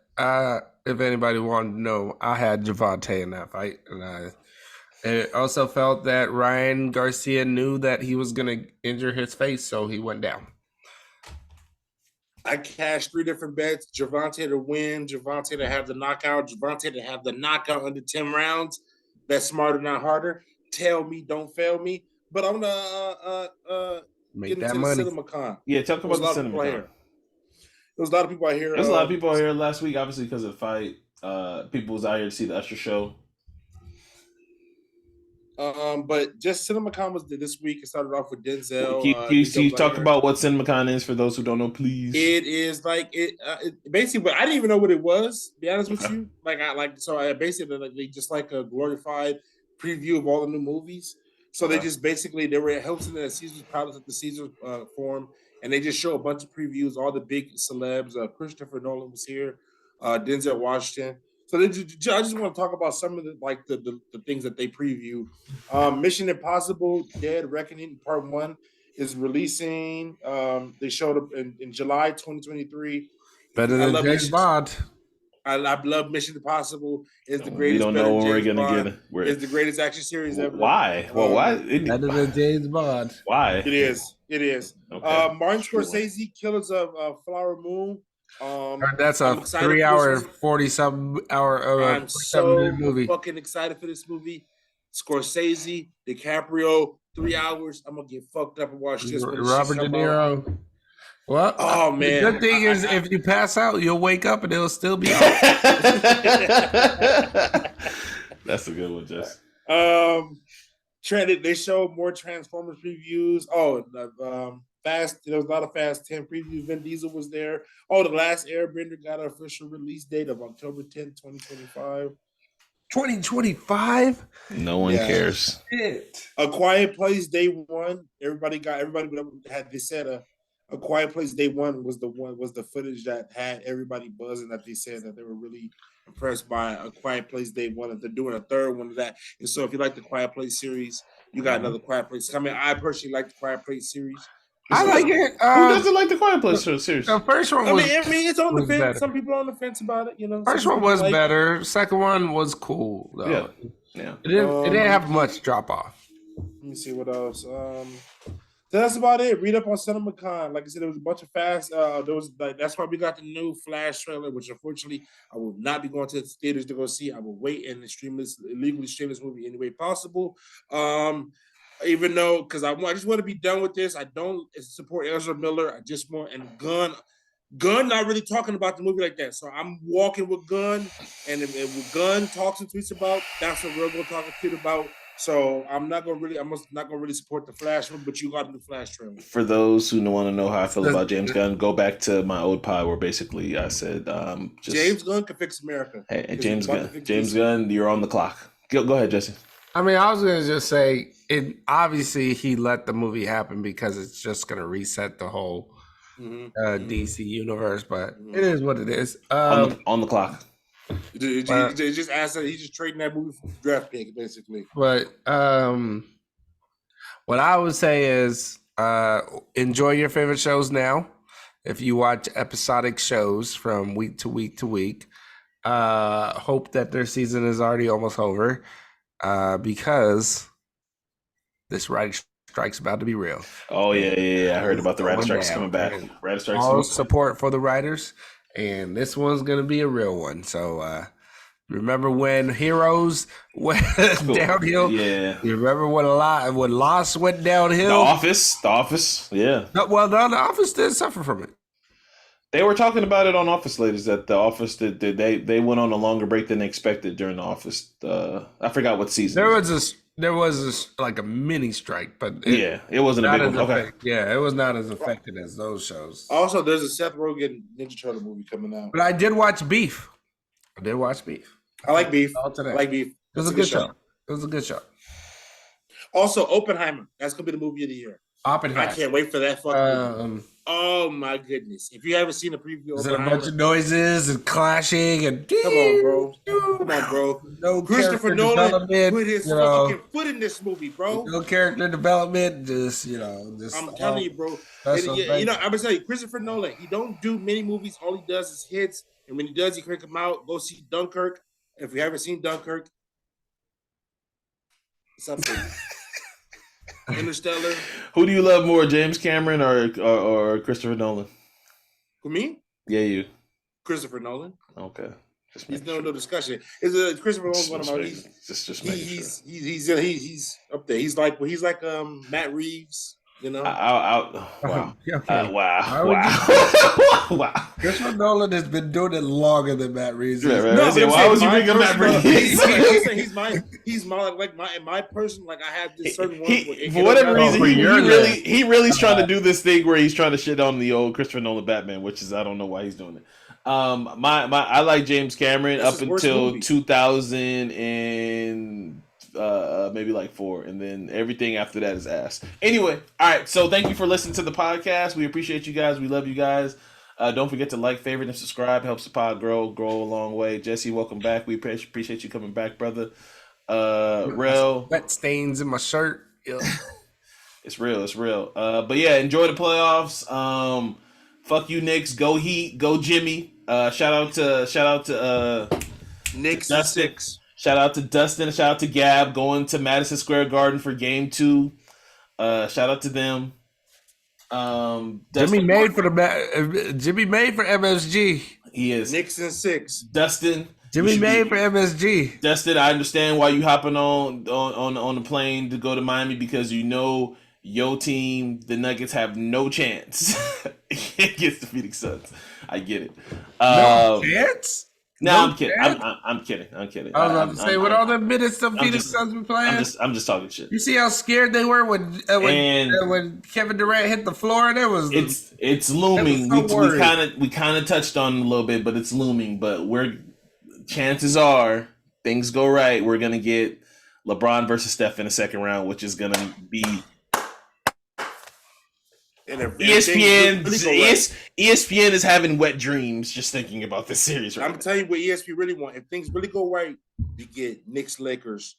if anybody wanted to know, I had Javante in that fight, and I also felt that Ryan Garcia knew that he was going to injure his face, so he went down. I cashed 3 different bets. Javante to win, Javante to have the knockout, Javante to have the knockout under 10 rounds. Bet smarter, not harder. Tell me, don't fail me. But I'm gonna Make get that into the money. Cinema Con. Yeah, talk There was about a the lot of people CinemaCon. here. There was a lot of people out here. There's a lot of people out here last week, obviously because of the fight. People was out here to see the Usher show. But just CinemaCon was this week. It started off with Denzel. Can you talk about what CinemaCon is for those who don't know, please? It is like it basically. But I didn't even know what it was. To be honest with you, I basically they just like a glorified preview of all the new movies. So they just basically they were hosting the Caesar's Palace at the Caesars Forum, and they just show a bunch of previews. All the big celebs. Christopher Nolan was here. Denzel Washington. So I just want to talk about some of the things that they preview. Mission Impossible: Dead Reckoning Part 1 is releasing. They showed up in July 2023. Better than James Bond. I love Mission Impossible. It's the greatest. We don't know when we're gonna get it. It's the greatest action series ever. Why? Well, why? Better than James Bond. Why? It is. Okay. Martin Scorsese, Killers of Flower Moon. That's a 3-hour, 40-something hour I'm so movie. Fucking excited for this movie. Scorsese, DiCaprio, 3 hours. I'm gonna get fucked up and watch this. Robert De Niro. Well, oh man. The good thing is, if you pass out, you'll wake up and it'll still be on. That's a good one, Jess. They showed more Transformers previews. Fast. There was a lot of Fast 10 previews. Vin Diesel was there. The Last Airbender got an official release date of October 10th, 2025. 2025? No one cares. Shit. A Quiet Place Day 1. Everybody had they said a Quiet Place Day 1 was the footage that had everybody buzzing, that they said that they were really impressed by A Quiet Place Day 1, and they're doing a third one of that. And so if you like the Quiet Place series, you got another Quiet Place coming. I personally like the Quiet Place series. I like it. Who doesn't like the Quiet Place series? The first one was. I mean, it's on the fence. Better. Some people are on the fence about it. First one was better. Second one was cool, though. Yeah. It didn't have much drop off. Let me see what else. So that's about it. Read up on CinemaCon. Like I said, there was a bunch of fast. That's why we got the new Flash trailer, which unfortunately I will not be going to the theaters to go see. I will wait and illegally stream this movie any way possible. Even though, because I just want to be done with this. I don't support Ezra Miller. I just want, and Gunn not really talking about the movie like that. So I'm walking with Gunn, and if Gunn talks and tweets about, that's what we're going to talk and tweet about. So I'm not gonna really support the Flash one, but you got the Flash trailer. For those who want to know how I feel about James Gunn, go back to my old pod where basically I said, James Gunn can fix America. Hey, James Gunn, you're on the clock. Go ahead, Jesse. I mean, I was gonna just say, obviously he let the movie happen because it's just gonna reset the whole DC universe, but it is what it is. On the clock. He just asked that he's just trading that movie for draft pick, basically. But what I would say is enjoy your favorite shows now. If you watch episodic shows from week to week to week, hope that their season is already almost over, because this writer strike's about to be real. Oh yeah. I heard about the writer strikes coming back. Writer strikes. All support for the writers. And this one's gonna be a real one. So remember when Heroes went downhill? Yeah. You remember when Lost went downhill? The Office. Yeah. The Office did suffer from it. They were talking about it on Office Ladies that the Office they went on a longer break than they expected during the Office. I forgot what season. There was like a mini strike, but it wasn't a big one. Okay. Yeah, it was not as affected as those shows. Also, there's a Seth Rogen Ninja Turtle movie coming out. But I did watch Beef. I like Beef. It was a good show. Also, Oppenheimer. That's gonna be the movie of the year. Oppenheimer. I can't wait for that fucking movie. Oh my goodness! If you haven't seen a preview, is it a bunch of noises and clashing and come on, bro. No Christopher Nolan put his fucking foot in this movie, bro. No character development, just I'm telling you, bro. I'm gonna tell you, Christopher Nolan. He don't do many movies. All he does is hits, and when he does, he crank them out. Go see Dunkirk. If you haven't seen Dunkirk, something. Interstellar. Who do you love more, James Cameron or Christopher Nolan? For me, Yeah, you. Christopher Nolan. Okay. Just He's making no discussion. Is Christopher Nolan's one of my just making sure. He's up there. He's like Matt Reeves. You know. Wow. Okay. Wow. Wow. Christopher Nolan has been doing it longer than Matt Reeves. Right, right. No, Yeah, why would you bring up Matt Reeves? He's my person. Like I have this certain one. For whatever reason, he really's trying to Uh, do this thing where he's trying to shit on the old Christopher Nolan Batman, which is I don't know why he's doing it. I like James Cameron That's up his worst until movie. 2000 and maybe like 4, and then everything after that is ass. Anyway, all right. So thank you for listening to the podcast. We appreciate you guys. We love you guys. Don't forget to like, favorite, and subscribe. Helps the pod grow a long way. Jesse, welcome back. We appreciate you coming back, brother. Rell, wet stains in my shirt. Yeah. it's real. But yeah, enjoy the playoffs. Fuck you, Knicks. Go Heat. Go Jimmy. Shout out to Knicks Dustin. 6. Shout out to Dustin. Shout out to Gab going to Madison Square Garden for Game 2. Shout out to them. Jimmy made for MSG. He is. Knicks in 6. Dustin. Jimmy made for MSG. Dustin, I understand why you hopping on the plane to go to Miami because you know your team, the Nuggets, have no chance against the Phoenix Suns. I get it. No chance? No, No I'm kidding. chance? I'm kidding. I'm kidding. I was about to say, with all the minutes the Phoenix Suns been playing, I'm just talking shit. you see how scared they were when Kevin Durant hit the floor, and it was it's looming. I was so worried. We kind of touched on it a little bit, but it's looming. But chances are things go right. We're gonna get LeBron versus Steph in the second round, which is gonna be ESPN is having wet dreams just thinking about this series right I'm telling you what ESPN really want. If things really go right, we get Knicks Lakers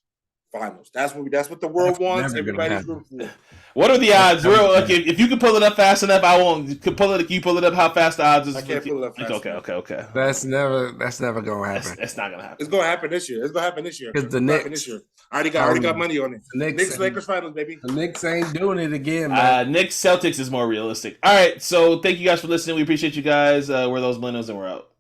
finals. That's what the world wants. Everybody's rooting for. What are the odds? If you can pull it up fast enough, I won't. You can pull it up. How fast the odds is? I can't pull it up fast Okay. That's never gonna happen. It's not gonna happen. It's gonna happen this year. Because the Knicks. I already got money on it. Knicks Lakers finals, baby. The Knicks ain't doing it again, man. Knicks Celtics is more realistic. All right, so thank you guys for listening. We appreciate you guys. We're those Millennials, and we're out.